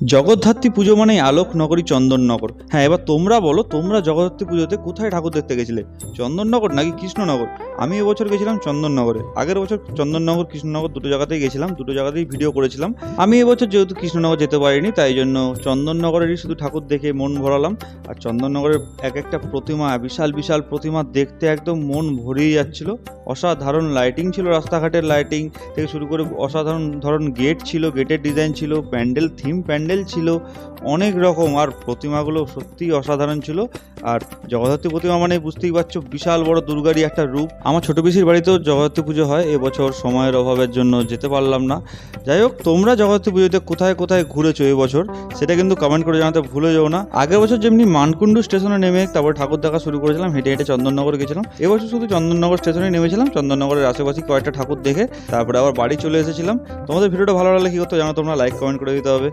জগদ্ধাত্রী পুজো মানেই আলোক নগরী চন্দননগর। হ্যাঁ, এবার তোমরা বলো, তোমরা জগদ্ধাত্রী পুজোতে কোথায় ঠাকুর দেখতে গেছিলে? চন্দননগর নাকি কৃষ্ণনগর? আমি এবছর গেছিলাম চন্দননগরে। আগের বছর চন্দননগর কৃষ্ণনগর দুটো জায়গাতেই গেছিলাম, দুটো জায়গাতেই ভিডিও করেছিলাম। আমি এবছর যেহেতু কৃষ্ণনগর যেতে পারিনি, তাই জন্য চন্দননগরেরই শুধু ঠাকুর দেখে মন ভরালাম। আর চন্দননগরের এক একটা প্রতিমা, বিশাল বিশাল প্রতিমা দেখতে একদম মন ভরিয়ে যাচ্ছিল। অসাধারণ লাইটিং ছিল, রাস্তাঘাটের লাইটিং থেকে শুরু করে অসাধারণ গেট ছিল, গেটের ডিজাইন ছিল, প্যান্ডেল থিম প্যান্ডেল ছিল অনেক রকম। আর প্রতিমাগুলো সত্যিই অসাধারণ ছিল। আর জগদ্ধাত্রী প্রতিমা মানে বুঝতেই পারছো, বিশাল বড় দুর্গারই একটা রূপ। আমার ছোট পিসির বাড়িতেও জগদ্ধাত্রী পুজো হয়, এবছর সময়ের অভাবের জন্য যেতে পারলাম না। যাই হোক, তোমরা জগদ্ধাত্রী পুজোতে কোথায় কোথায় ঘুরেছো এবছর সেটা কিন্তু কমেন্ট করে জানাতে ভুলে যেও না। আগের বছর যেমনি মানকুণ্ডু স্টেশনে নেমে তারপর ঠাকুর দেখা শুরু করেছিলাম, হেঁটে হেঁটে চন্দননগর গেছিলাম। এবছর শুধু চন্দননগর স্টেশনে নেমেছিলাম, চন্দননগরের আশেপাশে কয়েকটা ঠাকুর দেখে তারপরে আবার বাড়ি চলে এসেছিলাম। তোমাদের ভিডিওটা ভালো লাগলে কি করতে জানো তোমরা, লাইক কমেন্ট করে দিতে হবে।